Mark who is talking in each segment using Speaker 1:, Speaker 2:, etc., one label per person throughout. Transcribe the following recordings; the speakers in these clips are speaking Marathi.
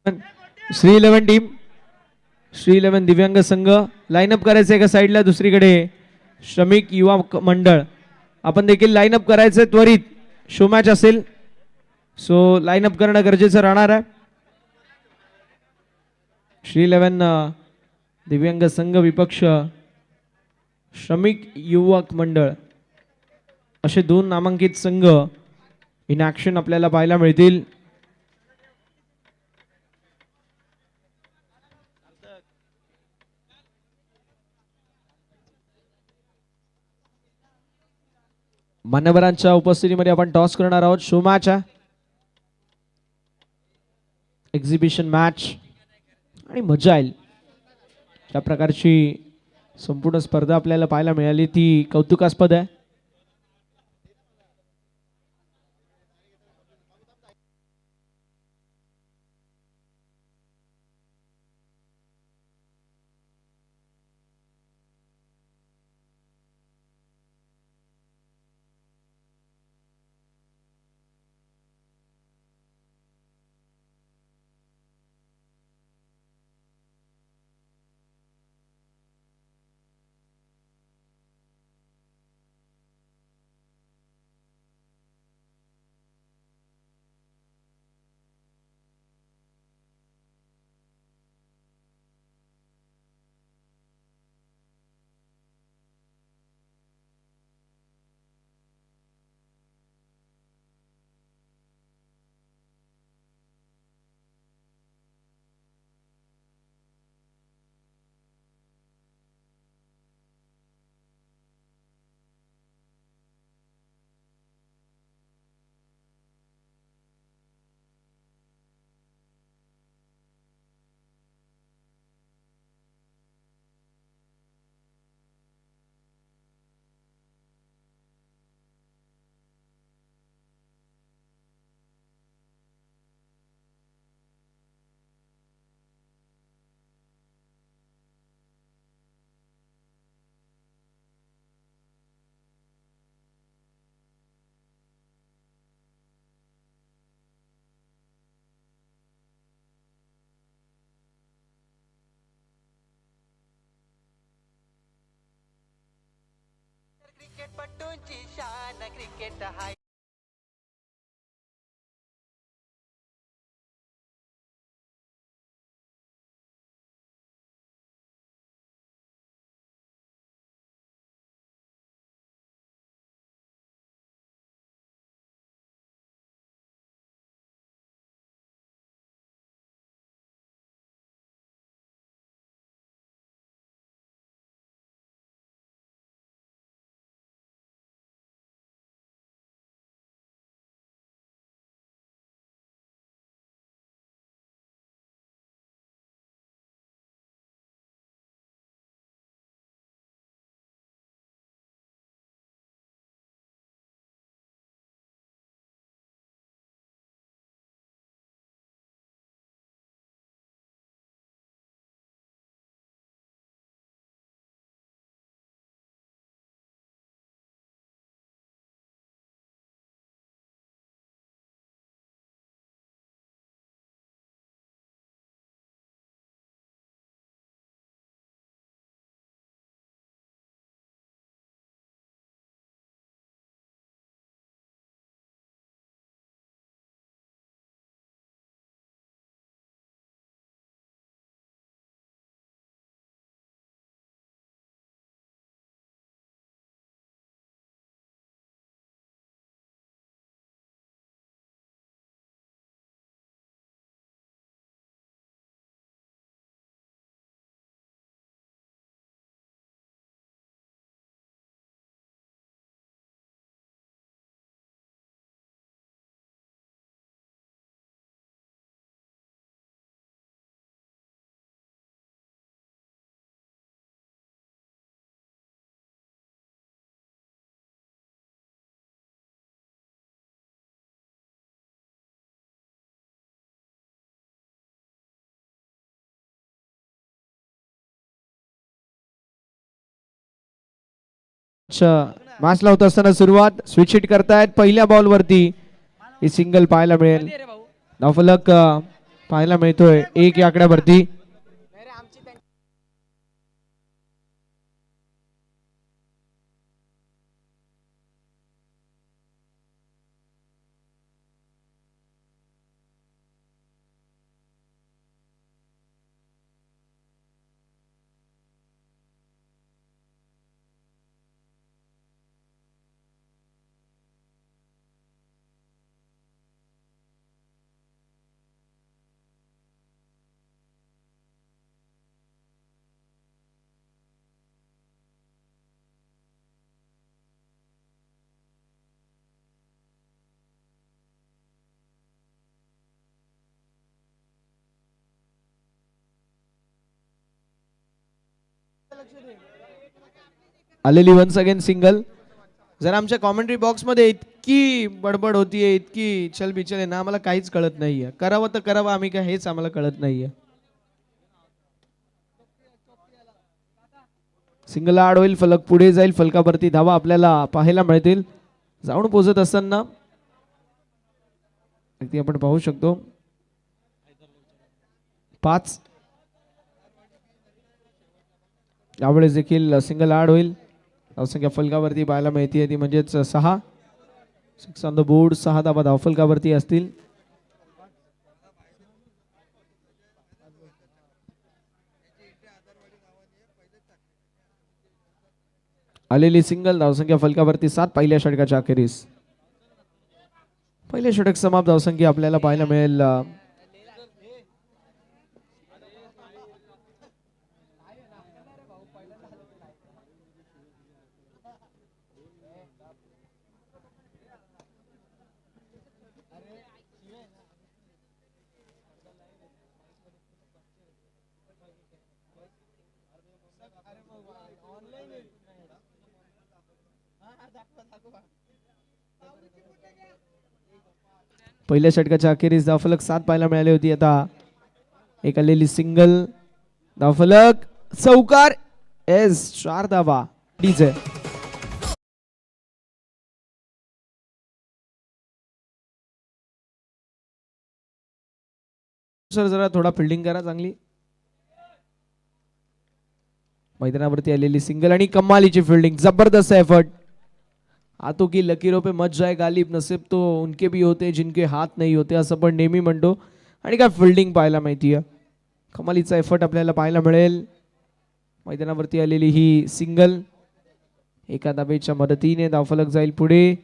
Speaker 1: श्री 11 टीम, श्री 11 दिव्यांग संघ लाईनअप करायचं एका साईडला, दुसरीकडे श्रमिक युवा मंडळ. आपण देखील लाईनअप करायचं त्वरित, शो मॅच असेल सो लाईनअप करणं गरजेचं राहणार आहे. श्री 11 दिव्यांग संघ विपक्ष श्रमिक युवक मंडळ असे दोन नामांकित संघ इन ऍक्शन आपल्याला पाहायला मिळतील. मान्यवरांच्या उपस्थितीमध्ये आपण टॉस करणार आहोत. शो मॅच आहे, एक्झिबिशन मॅच आणि मजा येईल. ज्या प्रकारची संपूर्ण स्पर्धा आपल्याला पाहायला मिळाली ती कौतुकास्पद आहे.
Speaker 2: क्रिकेटपटूंची शान क्रिकेट हाय.
Speaker 1: मॅच लावत असताना सुरुवात स्विच हिट करतायत पहिल्या बॉल वरती. ही सिंगल पाहायला मिळेल. धावफलक पाहायला मिळतोय. एक या आकड्यावरती आलेली वन्स अगेन सिंगल. जर आमच्या कॉमेंट्री बॉक्स मध्ये इतकी बडबड होतीये, इतकी चलबिचल आहे ना, आम्हाला काहीच कळत नाहीये. करावं तर करावं आम्ही काय, हेच आम्हाला कळत नाहीये. सिंगल आड होईल, फलक पुढे जाईल, फलकावरती धावा आपल्याला पाहायला मिळतील. जाऊन पोहोचत असताना अगदी आपण पाहू शकतो 5. यावेळेस देखील सिंगल आड होईल. धावसंख्या फलकावरती पाहायला मिळते ती म्हणजेच 6. 6 ऑन द बोर्ड. 6 धावा धावफलकावरती असतील. आलेली सिंगल. धावसंख्या फलकावरती 7 पहिल्या षटकाच्या अखेरीस. पहिले षटक समाप्त. धावसंख्या आपल्याला पाहायला मिळेल पहिल्या षटकाच्या अखेरीस धावफलक 7 पाहायला मिळाली होती. आता एक आलेली सिंगल. धावफलक चौकार. एस 4 धावा. डीजे सर जरा थोडा फिल्डिंग करा चांगली. मैदानावरती आलेली सिंगल आणि कमालीची फिल्डिंग. जबरदस्त एफर्ट. हाथों की लकीरों पे मच जाए गालिब, नसीब तो उनके भी होते जिनके हात नाही होते, असं पण नेहमी म्हणतो. आणि काय फिल्डिंग पाहायला माहितीये. कमालीचा एफर्ट आपल्याला पाहायला मिळेल. मैदानावरती आलेली ही सिंगल. एका धावेच्या मदतीने धावफलक जाईल पुढे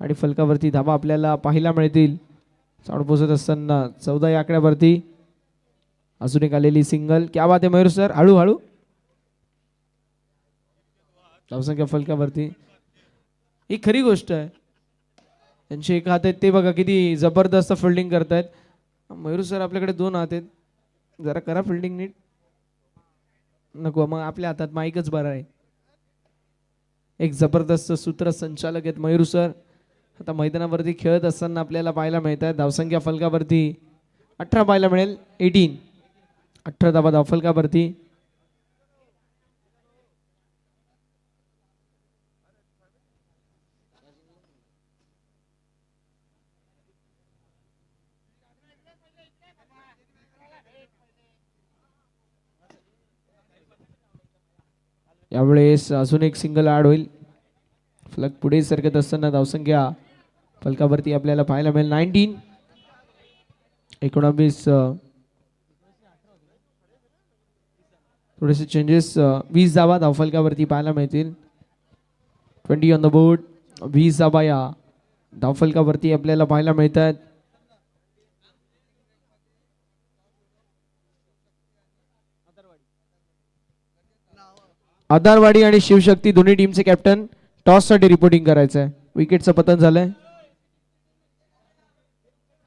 Speaker 1: आणि फलकावरती धावा आपल्याला पाहायला मिळतील. साऊंड पोहोचत असताना 14 या आकड्यावरती अजून एक आलेली सिंगल. क्या बात आहे मयूर सर. हळूहळू. धावसंख्या फलकावरती. ही खरी गोष्ट आहे. त्यांचे एक हात आहेत ते बघा किती जबरदस्त फिल्डिंग करतायत. मयूर सर आपल्याकडे 2 हात आहेत. जरा करा फिल्डिंग नीट. नको मग आपल्या हातात माईकच बरा आहे. एक जबरदस्त सूत्रसंचालक आहेत मयूर सर. आता मैदानावरती खेळत असताना आपल्याला पाहायला मिळत आहे. धावसंख्या फलकावरती 18 पाहायला मिळेल. 18. 18 धावा धावफलकावरती. यावेळेस अजून एक सिंगल ॲड होईल. फलक पुढे सरकत असताना धावसंख्या फलकावरती आपल्याला पाहायला मिळेल 19. 19. थोडेसे चेंजेस. 20 धावा धावफलकावरती पाहायला मिळतील. 20 ऑन द बोर्ड. 20 धावा या धावफलकावरती आपल्याला पाहायला मिळतात. आधारवाडी आणि शिवशक्ती दोन्ही टीमचे कॅप्टन टॉस साठी रिपोर्टिंग करायचं आहे. विकेटचं पतन झालंय.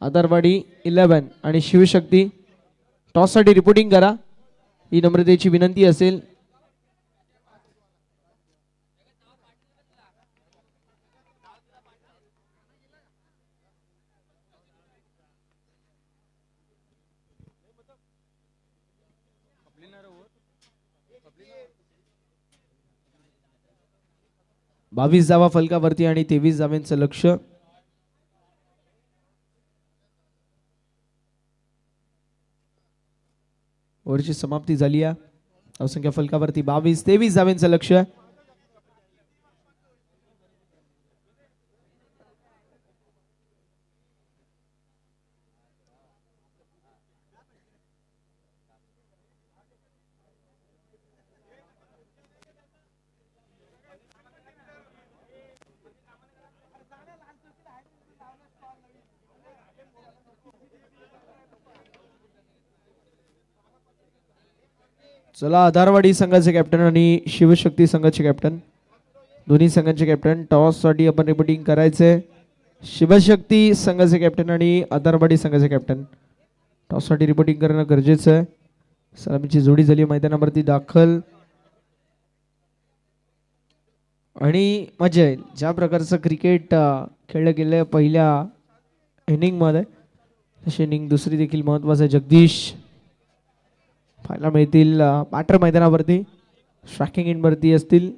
Speaker 1: आधारवाडी 11 आणि शिवशक्ती टॉस साठी रिपोर्टिंग करा ही नम्रतेची विनंती असेल. बावीस धावा फलकावरती आणि 23 धाव्यांचं लक्ष. ओव्हरची समाप्ती झाली आहे. धावसंख्या फलकावरती 22-23 धावांचं लक्ष आहे. चला आधारवाडी संघाचे कॅप्टन आणि शिवशक्ती संघाचे कॅप्टन दोन्ही संघांचे कॅप्टन टॉस साठी आपण रिपोर्टिंग करायचंय. शिवशक्ती संघाचे कॅप्टन आणि आधारवाडी संघाचे कॅप्टन टॉस साठी रिपोर्टिंग करणं गरजेचं आहे. सलामीची जोडी झाली मैदानावरती दाखल आणि मजा येईल. ज्या प्रकारचं क्रिकेट खेळलं गेलं पहिल्या इनिंग मध्ये तशी इनिंग दुसरी देखील महत्वाचं आहे. जगदीश पाहायला मिळतील पाटर मैदानावरती स्ट्रायकिंग इन वरती असतील.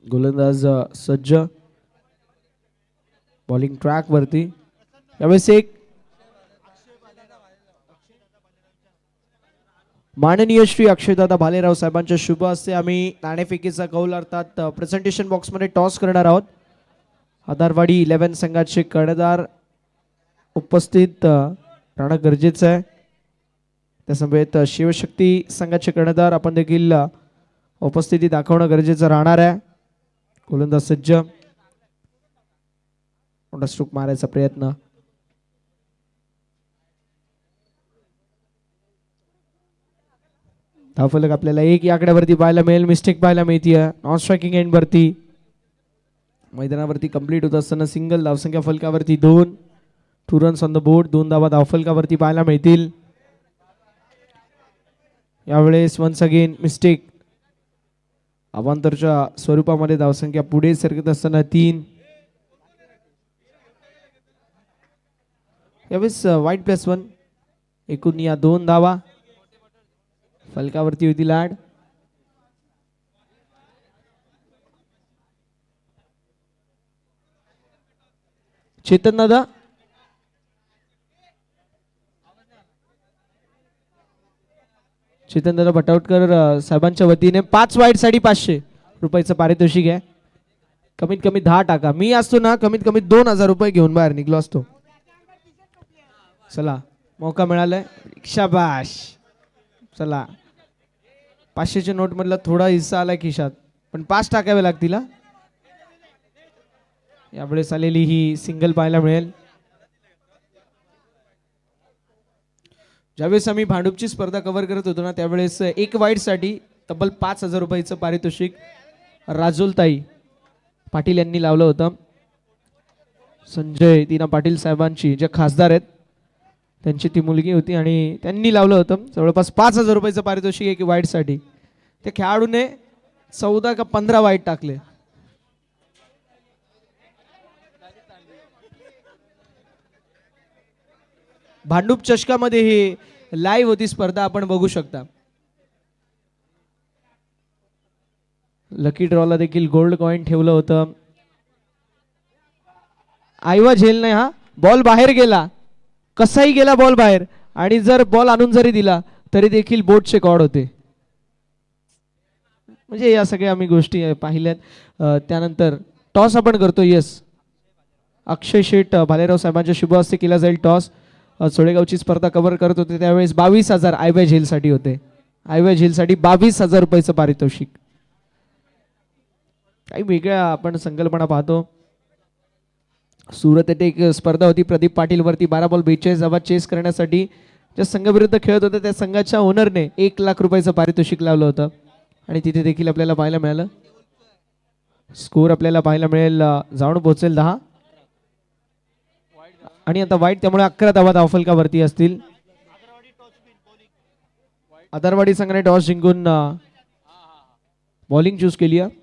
Speaker 1: गोलंदाज सज्ज बॉलिंग ट्रॅक वरती. यावेळेस एक माननीय श्री अक्षयदादा भालेराव साहेबांच्या शुभ हस्ते आम्ही नाणेफेकीचा कौल अर्थात प्रेझेंटेशन बॉक्स मध्ये टॉस करणार आहोत. आधारवाडी 11 संघाचे कर्णधार उपस्थित राहणं गरजेचं आहे. त्यासमवेत शिवशक्ती संघाचे कर्णधार आपण देखील उपस्थिती दाखवणं गरजेचं राहणार आहे. गोलंदाज सज्ज मोठा स्ट्रोक मारायचा प्रयत्न. धावफलक आपल्याला एक या आकड्यावरती पाहायला मिळेल. मिस्टेक पाहायला मिळते नॉन स्ट्रायकिंग एंड वरती. मैदानावरती कंप्लीट होत असताना सिंगल. धावसंख्या फलकावरती 2. 2 रन्स ऑन द बोर्ड. 2 धावा धावफलकावरती पाहायला मिळतील. यावेळेस वन्स अगेन मिस्टेक. अवांतरच्या स्वरूपामध्ये धावसंख्या पुढे सरकत असताना 3. यावेळेस वाईट +1. एकूण या 2 धावा फलकावरती होती लाड. चेतन दादा भटावटकर साहेबांच्या वतीने 5 वाईट साठी 500 रुपयाचं पारितोषिक आहे. कमीत कमी 10 टाका. मी असतो ना कमीत कमी 2000 रुपये घेऊन बाहेर निघलो असतो. चला मौका मिळालाय. शाबाश. चला 500च्या नोट मधला थोडा हिस्सा आलाय खिशात पण 5 टाकावे लागतील. यावेळेस आलेली ही सिंगल पाहायला मिळेल. ज्यावेळेस आम्ही भांडूपची स्पर्धा कव्हर करत होतो ना त्यावेळेस एक वाईट साठी तब्बल 5000 रुपयाचं पारितोषिक राजोलताई पाटील यांनी लावलं होतं. संजय दीना पाटील साहेबांची जे खासदार आहेत त्यांची ती मुलगी होती आणि त्यांनी लावलं होतं. जवळपास 5000 रुपयाचं पारितोषिक एक वाईट साठी. त्या खेळाडूने 14 का 15 वाईट टाकले. भांडूप चषकामध्ये ही लाईव्ह होती स्पर्धा आपण बघू शकता. लकी ड्रॉला देखील गोल्ड कॉइन ठेवलं होतं. आयवा झेल नाही. हा बॉल बाहेर गेला. कसाही गेला बॉल बाहेर आणि जर बॉल आणून जरी दिला तरी देखील बोटचे कॉड होते. म्हणजे या सगळ्या आम्ही गोष्टी पाहिल्यात. त्यानंतर टॉस आपण करतो. यस अक्षय शेठ भालेराव साहेबांच्या शुभ हस्ते केला जाईल टॉस. सोळेगावची स्पर्धा कव्हर करत होते त्यावेळेस 22,000 आयव्या झेलसाठी होते. आयव्या झेलसाठी 22,000 रुपयाचं पारितोषिक. काही वेगळ्या आपण संकल्पना पाहतो. सुरत येथे एक स्पर्धा होती. प्रदीप पाटील वरती 12 बॉल 42 धावा चेस करण्यासाठी ज्या संघाविरुद्ध खेळत होते त्या संघाच्या ओनरने 1 लाख रुपयाचं पारितोषिक लावलं होतं आणि तिथे देखील आपल्याला पाहायला मिळालं. स्कोर आपल्याला पाहायला मिळेल जाऊन पोहोचेल 10 आणि आता वाईट त्यामुळे 11 धावा धावफलकावरती असतील. आधारवाडी संघाने टॉस जिंकून बॉलिंग चूज केली आहे.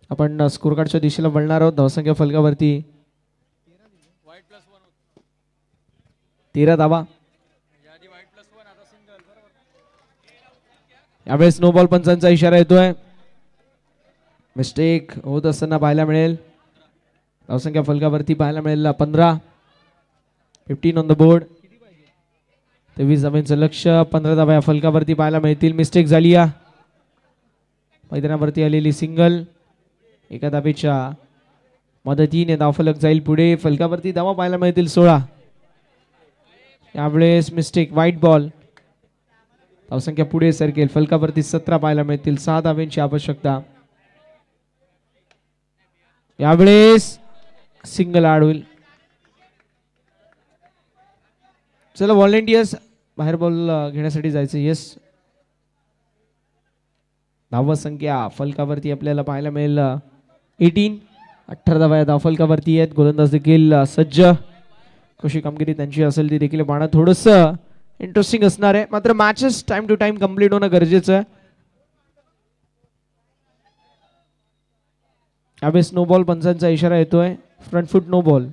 Speaker 1: आपण स्कोर कार्डच्या दिशेला वळणार आहोत. धावसंख्या फलकावरती 13 धावा. यावेळेस नो बॉल पंचांचा इशारा येतोय. मिस्टेक होत असताना पाहायला मिळेल. धावसंख्या फलकावरती पाहायला मिळेल 15. 15 ऑन द बोर्ड. 23 धावांचं लक्ष. 15 धावा या फलकावरती पाहायला मिळतील. मिस्टेक झाली या मैदानावरती आलेली सिंगल. एका धावेच्या मदतीने धावफलक जाईल पुढे. फलकावरती धावा पाहायला मिळतील 16. यावेळेस मिस्टेक वाईट बॉल. धावसंख्या पुढे सरकेल. फलकावरती 17 पाहायला मिळतील. 6 धाव्यांची आवश्यकता. यावेळेस सिंगल आड होईल. चला व्हॉलेंटियर्स बाहेर बॉल घेण्यासाठी जायचं. येस. धावा संख्या फलकावरती आपल्याला पाहायला मिळेल 18. 18 धावा या धावफलकावरती आहेत. गोलंदाज देखील सज्ज. कशी कामगिरी त्यांची असेल ती देखील पाहणं थोडंसं इंटरेस्टिंग असणार आहे. मात्र matches time to time complete होणं गरजेचं आहे. यावेळेस नो बॉल पंचांचा इशारा येतोय. Front foot no ball.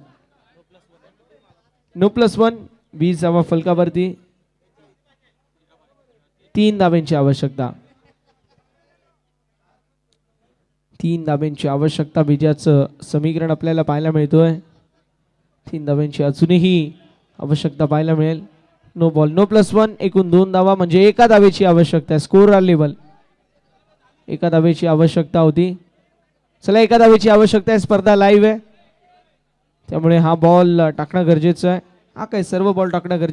Speaker 1: No +1. 20 धावा फलकावरती. 3 धाब्यांची आवश्यकता. 3 धाब्यांची आवश्यकता. विजयाचं समीकरण आपल्याला पाहायला मिळतोय. 3 धाब्यांची अजूनही आवश्यकता पाहायला मिळेल. No ball. नो +1. एकूण 2 धावा म्हणजे एका धावेची आवश्यकता आहे. स्कोर लेवल एका धावेची आवश्यकता होती. चला एका धावेची आवश्यकता आहे. स्पर्धा लाईव्ह आहे त्यामुळे हा बॉल टाकणं गरजेचं आहे. हा काय सर्व बॉल टाकणं गरजेचं